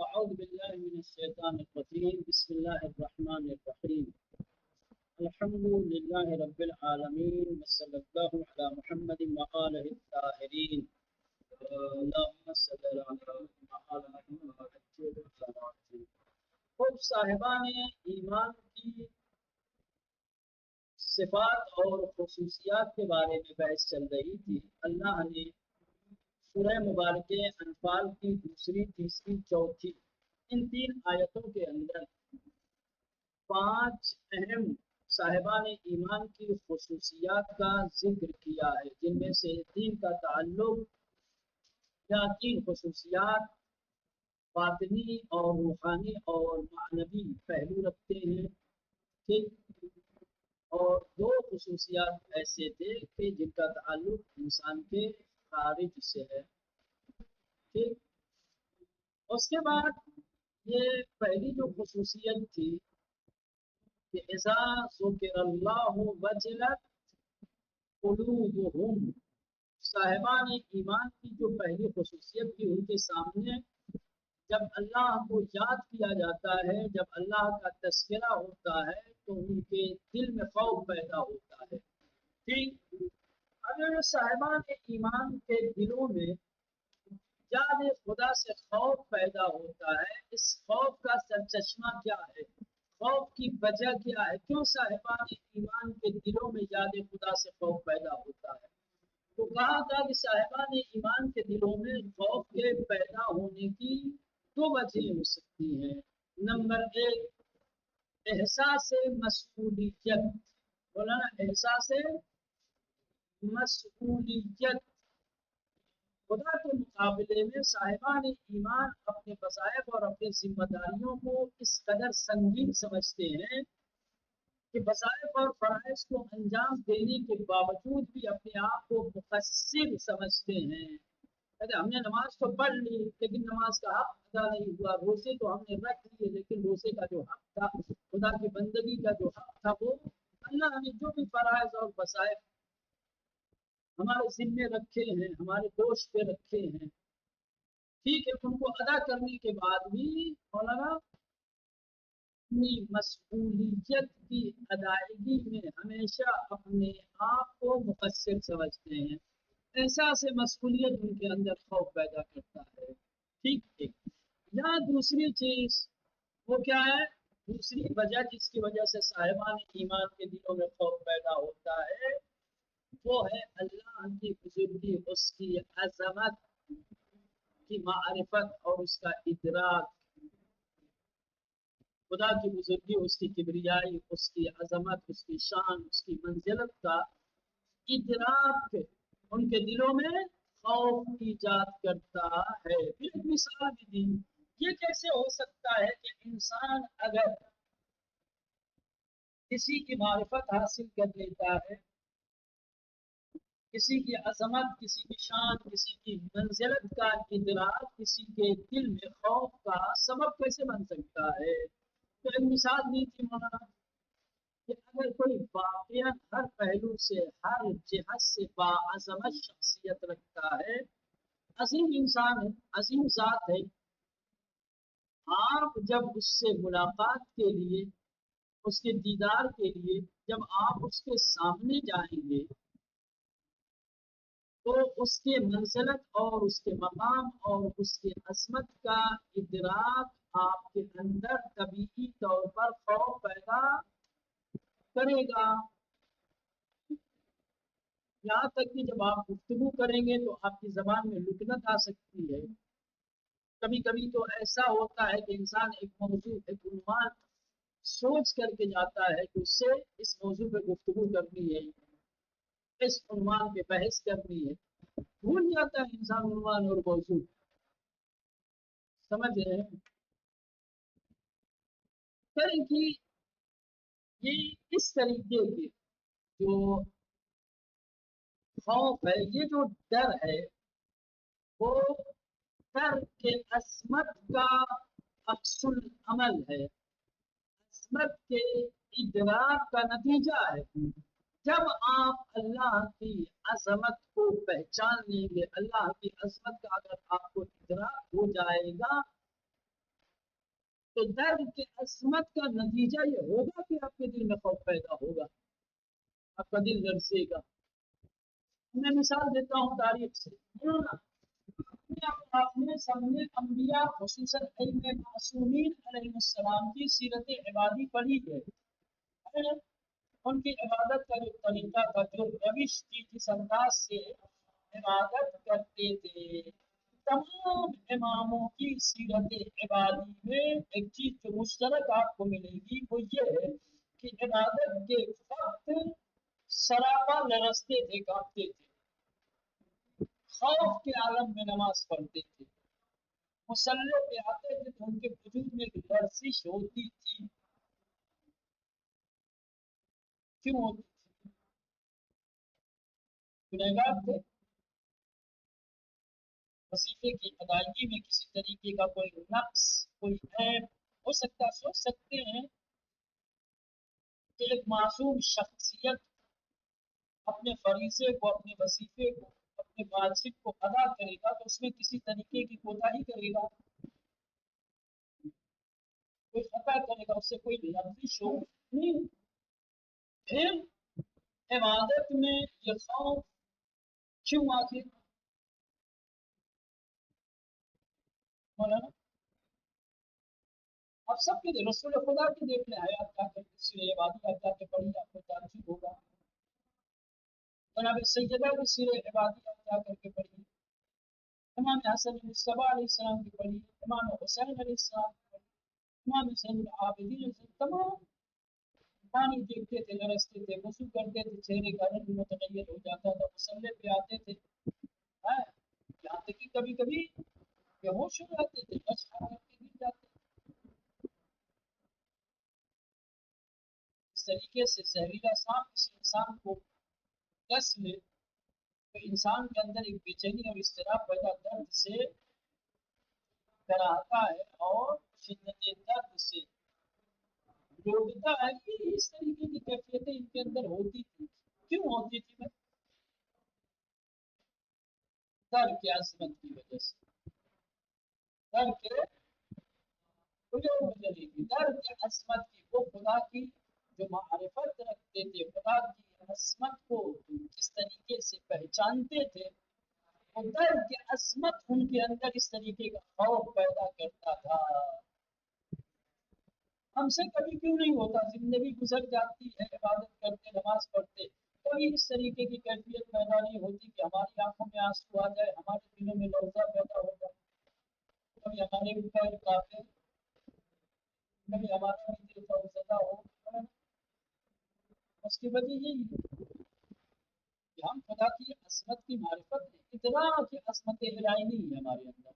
أعوذ بالله من الشيطان الرجيم بسم الله الرحمن الرحيم الحمد لله رب العالمين وصلى الله على محمد وآله الطاهرين اللهم صل على محمد وعلى آل محمد. خوب صاحبان ایمان کی صفات اور خصوصیات کے بارے میں بحث چل رہی تھی. اللہ نے سورہ مبارکہ انفال کی دوسری، تیسری، چوتھی ان تین آیتوں کے اندر 5 اہم صاحبان ایمان کی خصوصیات کا ذکر کیا ہے، جن میں سے 3 کا تعلق یا 3 خصوصیات باطنی اور روحانی اور معنوی پہلو رکھتے ہیں. ٹھیک، اور 2 خصوصیات ایسے تھے کہ جن کا تعلق انسان کے خارج سے ہے. ٹھیک، اس کے بعد یہ پہلی جو خصوصیت تھی کہ اذا ذکر اللہ وجلت قلوبہم، صاحبان ایمان کی جو پہلی خصوصیت تھی ان کے سامنے جب اللہ کو یاد کیا جاتا ہے، جب اللہ کا تذکرہ ہوتا ہے تو ان کے دل میں خوف پیدا ہوتا ہے. ٹھیک، اگر صاحبان ایمان کے دلوں میں یاد خدا سے خوف پیدا ہوتا ہے، اس خوف کا سرچشمہ کیا ہے، خوف کی وجہ کیا ہے، کیوں صاحبان ایمان کے دلوں میں یاد خدا سے خوف پیدا ہوتا ہے؟ تو کہا تھا کہ صاحبان ایمان کے دلوں میں خوف کے پیدا ہونے کی 2 وجہ ہو سکتی ہیں. نمبر 1، احساس مسئولیت. بولا نا، احساس مسئولیت. خدا کے مقابلے میں صاحبان ایمان اپنے وظائف اور اپنی ذمہ داریوں کو اس قدر سنگین سمجھتے ہیں کہ وظائف اور فرائض کو انجام دینے کے باوجود بھی اپنے آپ کو مقصر سمجھتے ہیں. کہتے ہم نے نماز تو پڑھ لی لیکن نماز کا حق ادا نہیں ہوا، روزے تو ہم نے رکھ لیے لیکن روزے کا جو حق تھا، خدا کی بندگی کا جو حق تھا، وہ اللہ نے جو بھی فرائض اور وظائف ہمارے ذمے رکھے ہیں، ہمارے دوست پہ رکھے ہیں، ٹھیک ہے، ان کو ادا کرنے کے بعد بھی مولانا اپنی مسئولیت کی ادائیگی میں ہمیشہ اپنے آپ کو مقصر سمجھتے ہیں. احساس مسئولیت ان کے اندر خوف پیدا کرتا ہے. ٹھیک ہے، یا دوسری چیز وہ کیا ہے، دوسری وجہ جس کی وجہ سے صاحبان ایمان کے دلوں میں خوف پیدا ہوتا ہے، وہ ہے اللہ کی بزرگی، اس کی عظمت کی معرفت اور اس کا ادراک. خدا کی بزرگی، اس کی کبریائی، اس کی عظمت، اس کی شان، اس کی منزلت کا ادراک ان کے دلوں میں خوف ایجاد کرتا ہے. پھر ایک مثال بھی دی، یہ کیسے ہو سکتا ہے کہ انسان اگر کسی کی معرفت حاصل کر لیتا ہے، کسی کی عظمت، کسی کی شان، کسی کی منزلت کا ادراک کسی کے دل میں خوف کا سبب کیسے بن سکتا ہے؟ تو ایک مثال دی تھی مولانا کہ اگر کوئی واقعہ ہر پہلو سے، ہر جہت سے باعظمت شخصیت رکھتا ہے، عظیم انسان ہے، عظیم ذات ہے، آپ جب اس سے ملاقات کے لیے، اس کے دیدار کے لیے جب آپ اس کے سامنے جائیں گے تو اس کے منزلت اور اس کے مقام اور اس کے عظمت کا ادراک آپ کے اندر طبیعی طور پر خوف پیدا کرے گا. یہاں تک کہ جب آپ گفتگو کریں گے تو آپ کی زبان میں لکنت آ سکتی ہے. کبھی کبھی تو ایسا ہوتا ہے کہ انسان ایک موضوع، ایک عنوان سوچ کر کے جاتا ہے کہ اس سے اس موضوع پہ گفتگو کرنی ہے، اس عنوان پہ بحث کرنی ہے، بھول جاتا ہے انسان عنوان اور موضوع. سمجھ رہے ہیں؟ کہ یہ اس طریقے کے جو خوف ہے، یہ جو ڈر ہے، وہ ڈر کے عظمت کا عکس العمل ہے، عظمت کے ادراک کا نتیجہ ہے. جب آپ اللہ کی عظمت کو پہچان لیں گے، اللہ کی عظمت کا اگر آپ کو ادراک ہو جائے گا تو درد کے عظمت کا نتیجہ یہ ہوگا کہ آپ کے دل میں خوف پیدا ہوگا، آپ کا دل لرزے گا۔ میں مثال دیتا ہوں تاریخ سے۔ آپ نے سب نے انبیاء خصوصاً معصومین علیہ السلام کی سیرت عبادی پڑھی ہے۔ ان کی عبادت کا جو طریقہ تھا، جو روش تھی، جس انداز سے عبادت کرتے تھے، تمام اماموں کی سیرت عبادی میں ایک چیز جو مشترک آپ کو ملے گی وہ یہ ہے کہ عبادت کے وقت سراپا لرزتے تھے، کانپتے تھے، خوف کے عالم میں نماز پڑھتے تھے، مسلح پہ آتے تھے تو ان کے وجود میں ایک لرزش ہوتی تھی۔ کیوں ہوتی تھی؟ گنہگار تھے، وظیفے کی ادائیگی میں کسی طریقے کا کوئی نقص، کوئی عیب ہو سکتا، سوچ سکتے ہیں کہ ایک معصوم شخصیت اپنے فریضے کو، اپنے وظیفے کو، اپنے واجب کو ادا کرے گا تو اس میں کسی طریقے کی کوتاہی کرے گا، کوئی خطا کرے گا، اس سے کوئی لفظی شعور نہیں۔ پھر عبادت میں یہ خوف کیوں آخر؟ مولانا آپ سب کے رسول خدا کی دیکھ لیں، حیات کیا کرتے، سورہ عبادی آپ جا کے پڑھی، آپ کو تعجب ہوگا۔ جناب سیدہ کی سورہ عبادی آپ جا کر کے پڑھی، امام حسن مصطفیٰ علیہ السلام کی پڑھی، امام حسین علیہ السلام کی پڑھی، امام حسین العابدین، تمام پانی دیکھتے تھے، لرزتے تھے، وضو کرتے تھے، چہرے کا رنگ متغیر ہو جاتا تھا، مصلے پہ آتے تھے، یہاں تک کہ کبھی کبھی بے ہوش ہو جاتے تھے، بس کھا کر کے گر جاتے تھے۔ اس طریقے سے زہریلا سانپ کسی انسان کو ڈس لے تو انسان کے اندر ایک بے چینی اور اضطراب پیدا، درد سے کراتا ہے اور شدت درد سے روکتا ہے کہ اس طریقے کی کیفیتیں ان کے اندر ہوتی تھی۔ کیوں ہوتی تھی؟ میں در کی عظمت کی وجہ سے، در کے در کی عظمت کی، وہ خدا کی جو معرفت رکھتے تھے، خدا کی عظمت کو کس طریقے سے پہچانتے تھے، وہ در کی عظمت ان کے اندر اس طریقے کا خوف پیدا کرتا تھا۔ ہم سے کبھی کیوں نہیں ہوتا، زندگی گزر جاتی ہے، عبادت کرتے، نماز پڑھتے، کبھی اس طریقے کی کیفیت پیدا نہیں ہوتی کہ ہماری آنکھوں میں آنسو آ جائے، ہمارے دلوں میں لرزہ پیدا ہو جائے، کبھی ہمارے اوپر کافر، کبھی ہمارا بھی دل خوفزدہ ہو۔ اس کی وجہ یہی ہے کہ ہم خدا کی عظمت کی معرفت میں اتنا کی عظمت الہی نہیں ہے ہمارے اندر۔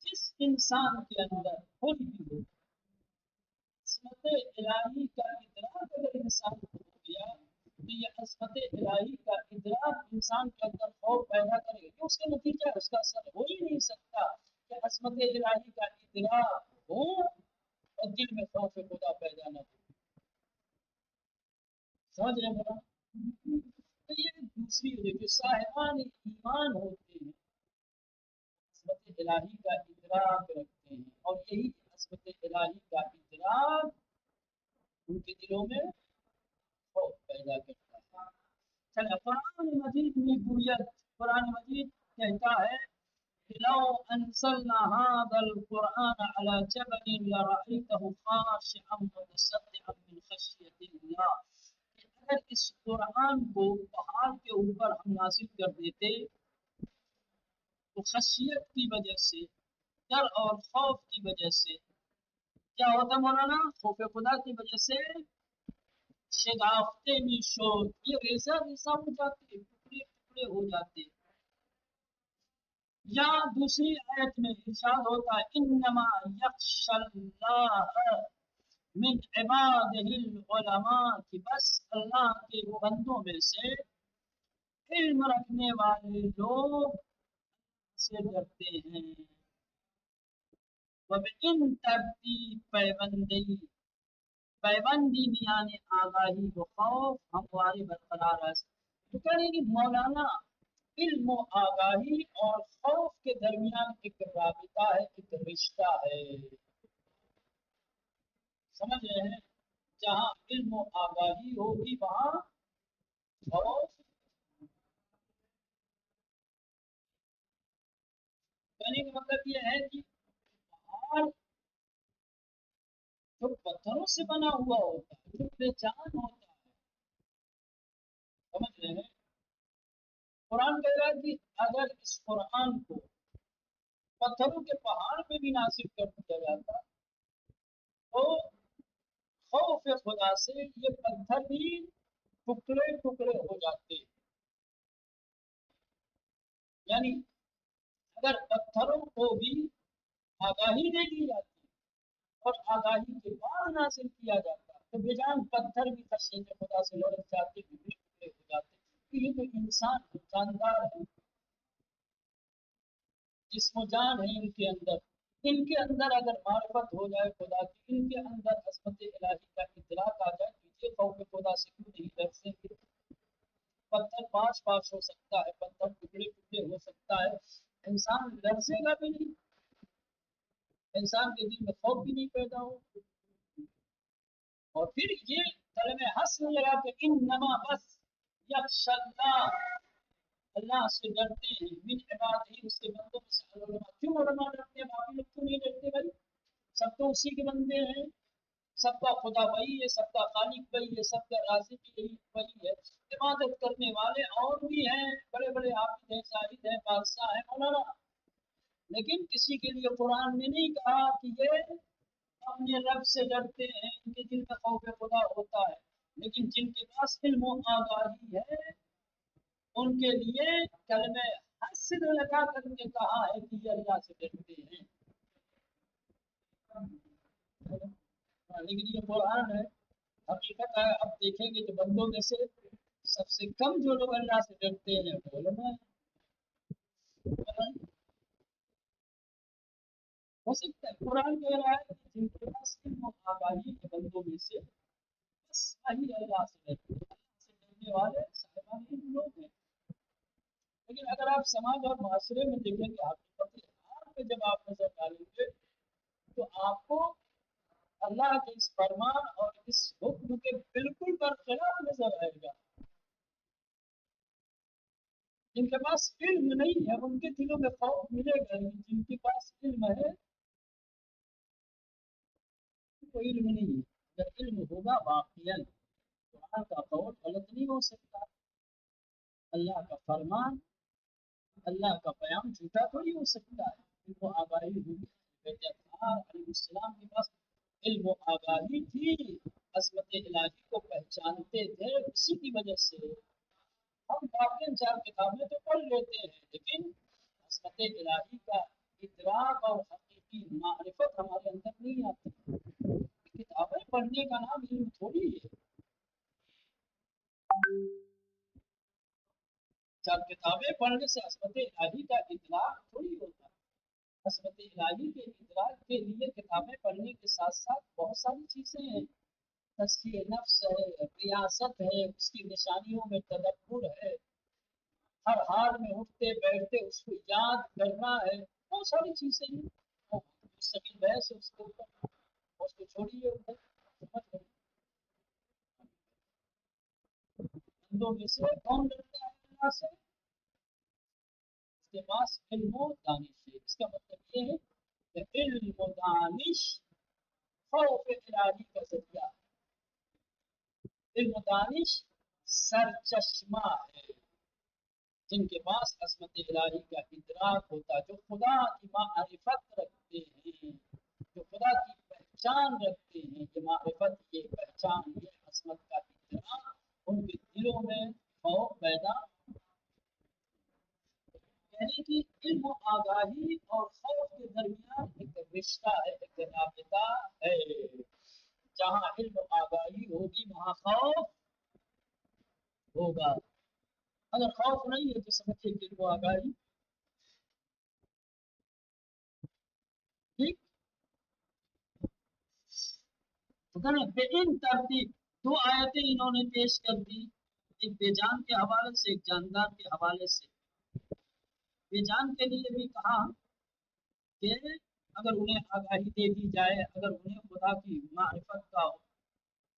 جس انسان کے اندر کوئی بھی ہو عظمت الہی کا ادراک اگر انسان کو ہو گیا تو یہ عظمت الہی کا ادراک انسان کے اندر خوف پیدا کرے گا، اس کا نتیجہ اس کا اثر ہو ہی نہیں سکتا کہ عظمت الہی کا ادراک ہو اور دل میں خوف خدا پیدا نہ ہو۔ سمجھ رہے ہیں؟ تو یہ دوسری وجہ جو صاحبان ایمان ہوتے ہیں عظمت الہی کا ادراک رکھتے ہیں، اور یہی عظمت الہی کا ادراک ان کے دلوں میں خوف پیدا کرتا ہے۔ چلے قرآن مجید میں بویت، قرآن مجید کہتا ہے کہ لو انزلنا هذا القرآن على جبل لرأيته خاشعا متصدعا من خشية الله، اگر اس قرآن کو پہاڑ کے اوپر ہم نازل کر دیتے تو خشیت کی وجہ سے، ڈر اور خوف کی وجہ سے کیا ہوتا مولانا؟ خوف خدا کی وجہ سے شگافتے میں شور، یہ ریزہ ریزہ ہو جاتے، ٹکڑے ٹکڑے ہو جاتے۔ یا دوسری آیت میں ارشاد ہوتا ہے انما یخشی اللہ من عبادہ العلماء، کہ بس اللہ کے وہ بندوں میں سے علم رکھنے والے لوگ سے ڈرتے ہیں۔ وَبِإِن تَرْتِیب پیبندی میں یعنی آگاہی و خوف ہموارے برقرار ہے۔ تو کہہ رہے کہ مولانا علم و آگاہی اور خوف کے درمیان ایک رابطہ ہے، ایک رشتہ ہے۔ समझ रहे हैं, जहाँ इल्म और आगाही होगी वहाँ खौफ। कहने का मतलब ये है कि पहाड़ जो पत्थरों से बना हुआ होता है, जो बेजान होता है, समझ रहे हैं। कुरान कह रहा है कि अगर इस कुरान को पत्थरों के पहाड़ पे भी नासिब कर दिया जाता तो खौफ खुदा से ये पत्थर भी टुकड़े टुकड़े हो जाते। यानी अगर पत्थरों को भी आगाही दे दी जाती और आगाही के बाद नासिल किया जाता तो बेजान पत्थर भी खशीम खुदा से लड़क जाते, टुकड़े टुकड़े हो जाते। तो ये जो इंसान जानदार है, जिस्म जान है इनके अंदर, इनके अंदर अगर मार्फत हो जाए खुदा की, इनके अंदर अज़मत इलाही का इदराक आ जाए तो ये खौफ खुदा से क्यों नहीं डरते। पत्थर पास पास हो सकता है, पत्थर टुकड़े टुकड़े हो सकता है, इंसान लरसेगा भी नहीं, इंसान के दिल में खौफ भी नहीं पैदा हो। और फिर ये कलमे हस्र लगा के इन नमा बस यख्शल्लाह, अल्लाह से डरते हैं, मिन इबादिही, उसके बंदों में से उलमा। क्यों उलमा डरते हैं, बाकी लोग क्यों नहीं डरते भाई? सब तो उसी के बंदे हैं, सबका खुदा वही है, सबका खालिक वही है, सबका राज़िक यही वही है। इबादत करने वाले और भी हैं, बड़े बड़े आबिद हैं, साहिद हैं, बादशाह हैं, मौलाना, लेकिन किसी के लिए कुरान ने नहीं कहा कि ये अपने रब से डरते हैं, इनके दिल में खौफ खुदा होता है। लेकिन जिनके पास इल्म आगाही है उनके लिए कलमे हस्र लगा करके कहा है कि ये अल्लाह से डरते हैं। लेकिन ये कुरान है, हकीकत है। अब देखेंगे तो बंदों में से सबसे कम जो लोग अल्लाह से डरते हैं वो उलमा है। हो सकता है कुरान कह रहा है कि जिनके पास इल्म और आगाही के बंदों में से बस वही अल्लाह से डरते हैं। अल्लाह से डरने वाले साहिबान इल्म लोग हैं। लेकिन अगर आप समाज और माशरे में देखेंगे, हकीकत हाल में जब आप नजर डालेंगे तो आपको अल्लाह के इस फरमान और इस हुक्म के बिल्कुल बरखिलाफ नजर आएगा। जिनके पास इल्म नहीं है उनके दिलों में खौफ मिलेगा, लेकिन जिनके पास इल्म है उनको इल्म नहीं है। अगर इल्म होगा वाकईन कुरान का कौल गलत नहीं हो सकता, अल्लाह का फरमान, अल्लाह का बयान झूठा थोड़ी हो सकता है। इनको आगाही होगी। अलैहिस्सलाम के पास इल्म आगाही थी, अज़मत इलाही को पहचानते थे, उसी की वजह से हम बाकी चार किताबें तो पढ़ लेते हैं, लेकिन अज़मत इलाही का इदराक और हकीकी मारिफत हमारे अंदर नहीं आती। किताबें पढ़ने का नाम इल्म थोड़ी है। चार किताबें पढ़ने से अज़मत इलाही का इदराक थोड़ी होता है। अज़मत इलाही के इदराक के लिए किताबें पढ़ने के साथ साथ बहुत सारी चीजें हैं। तज़किये नफ्स है, रियासत है, उसकी निशानियों में तदब्बुर है, हर हाल में उठते बैठते उसको याद करना है, बहुत सारी चीजें हैं। मुस्तकिल बहस है उसके ऊपर, उसको छोड़िए उधर, समझ गए। बंदों में से कौन डरता है अल्लाह से? उसके पास इल्म दानिश है। इसका मतलब ये है कि इल्म दानिश खौफ इलाही का जरिया, इल्म दानिश सरचश्मा है। जिनके पास अज़मत इलाही का इदराक होता है, जो खुदा की मारिफत रखते हैं, जो खुदा की पहचान रखते हैं, ये मारिफत, ये पहचान, ये अज़मत का इदराक उनके दिलों में खौफ पैदा। यानी कि इल्म आगाही और खौफ के दरमियान एक रिश्ता है, एक राबिता है। जहाँ इल्म आगाही होगी वहाँ खौफ होगा। अगर खौफ नहीं है तो समझिए कि इल्म आगाही ठीक। तो कहना बेइन तरतीब दो आयतें इन्होंने पेश कर दी, एक बेजान के हवाले से, एक जानदार के हवाले से। बेजान के लिए भी कहा कि अगर उन्हें आगाही दे दी जाए, अगर उन्हें खुदा खुदा की मारिफत का,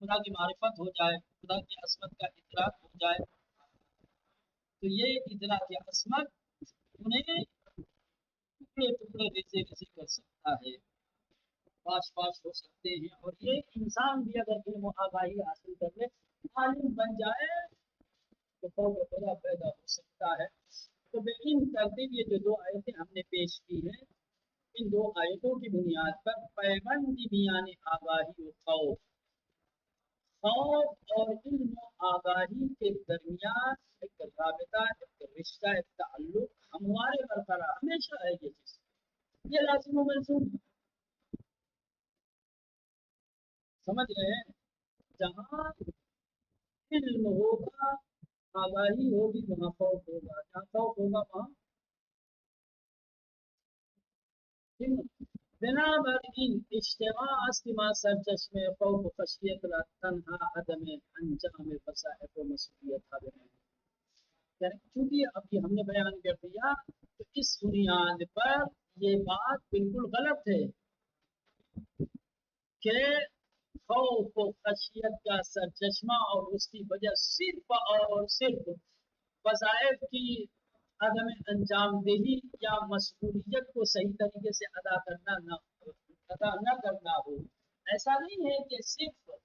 खुदा की मारिफत हो जाए, खुदा की असमत का इदराक हो जाए, तो ये इदराक असमत उन्हें टुकड़े टुकड़े जैसे किसी कर सकता है, पाश पाश हो सकते हैं। और ये इंसान भी अगर इल्म आगाही हासिल कर ले, आलिम बन जाए, तो खौफ खुदा पैदा हो सकता है। तो इन तरतीब ये जो दो आयतें हमने पेश की हैं, इन दो आयतों की बुनियाद पर पैबंदी मियान आगाही और खौफ, खौफ और इल्म आगाही के दरमियान एक राबिता, एक रिश्ता, एक ताल्लुक हमवारे बरकरार हमेशा है। ये चीज ये लाजिम मलजूम है। समझ रहे हैं? जहाँ इल्म होगा, आगाही होगी, वहाँ खौफ होगा, जहाँ खौफ होगा वहाँ इल्म। बिनाबरइन इज्तिमा इस्तिमा सरचश्मे खौफ खशियत ला तन्हा अदम अंजाम वसाइफ व मसूलियत हाजिर है। चूंकि अभी हमने बयान कर दिया, तो इस बुनियाद पर ये बात बिल्कुल गलत है कि खौफ व खशियत का सरचश्मा और उसकी वजह सिर्फ और सिर्फ वज़ाइफ की अदम अंजाम देही या मसूलियत को सही तरीके से अदा न करना हो। ऐसा नहीं है कि सिर्फ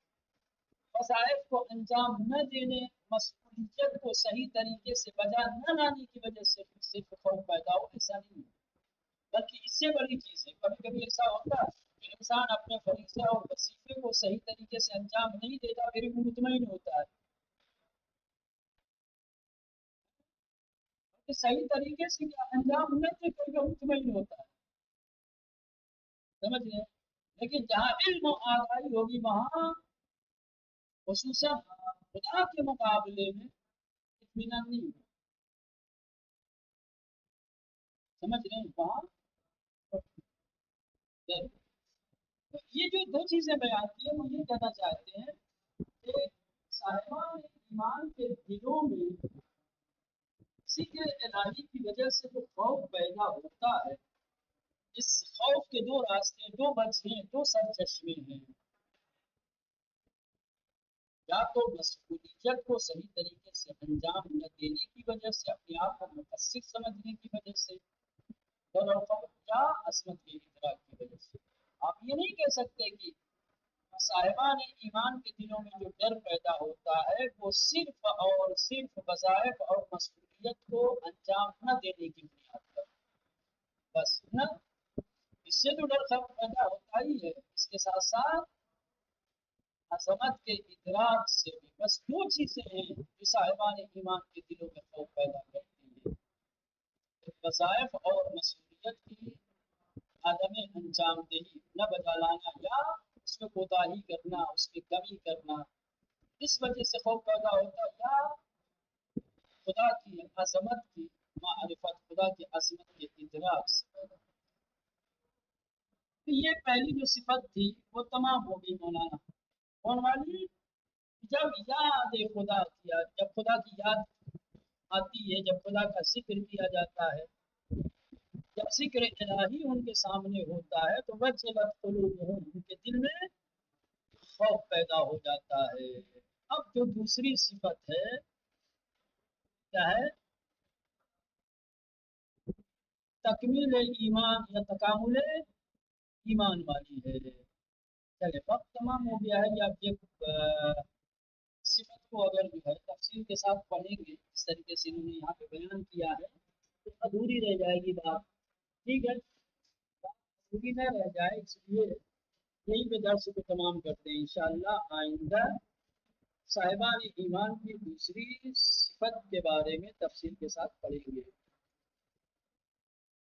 वज़ाइफ को अंजाम न देने, मसूलियत को सही तरीके से बजा न लाने की वजह से सिर्फ खौफ पैदा हो, ऐसा नहीं है। बल्कि इससे बड़ी चीज़ है, कभी कभी ऐसा होता है कि इंसान अपने फरीज़े और वजीफे को सही तरीके से अंजाम नहीं देता, फिर भी मुतमईन होता है कि सही तरीके से अंजाम न दे करके मुतमईन होता है। समझ रहे हैं? लेकिन जहाँ इल्म आगाही होगी, वहाँ खुसूसन खुदा के मुकाबले में इत्मीनान नहीं होगा। समझ रहे हैं? वहाँ तो ये जो दो चीजें बयान की है, वो ये कहना चाहते हैं कि साहिबान ईमान के दिलों में जिक्र इलाही की वजह से जो खौफ पैदा होता है, इस खौफ के दो रास्ते, दो वजह, दो सरचश्मे हैं। या तो मसूलियत को सही तरीके से अंजाम न देने की वजह से, अपने आप को मुकस्सिर समझने की वजह से, या असमत के इदराक की वजह से। आप ये नहीं कह सकते कि साहिबान ईमान के दिलों में जो डर पैदा होता है, वो सिर्फ और सिर्फ वज़ाइफ और मसूलियत को अंजाम न देने की बुनियाद पर, बस न, इससे तो डर खौफ पैदा होता ही है, इसके साथ साथ अजमत के इदराक से भी। बस दो चीजें हैं जो साहिबान ईमान के दिलों में खौफ पैदा करती है, वज़ाइफ और मसूलियत की आदम अंजाम देही, न बजा लाना, या उसमें कोताही करना, उसमें कमी करना, इस वजह से खौफ पैदा होता है। या खुदा की अजमत की मारिफत, खुदा की अजमत के इदराक से। तो ये पहली जो सिफत थी वो तमाम हो गई मौलाना। कौन वाली? जब याद खुदा किया, जब खुदा की याद आती है, जब खुदा का जिक्र किया जाता है, जब जिक्र इलाही उनके सामने होता है, तो वजलत कुलूबुहुम, उनके दिल में खौफ पैदा हो जाता है। अब जो दूसरी सिफत है, क्या है? तकमील ईमान या तकामुल ईमान वाली है। चले, वक्त तमाम हो गया है कि आप ये सिफत को अगर जो है तफसील के साथ पढ़ेंगे, इस तरीके से इन्होंने यहाँ पे बयान किया है, तो अधूरी रह जाएगी बात। ठीक है, बात अधूरी न रह जाए, इसलिए यहीं पे दर्स को तमाम करते हैं। इंशाअल्लाह आइंदा साहिबान ईमान की दूसरी सिफत के बारे में तफसील के साथ पढ़ेंगे।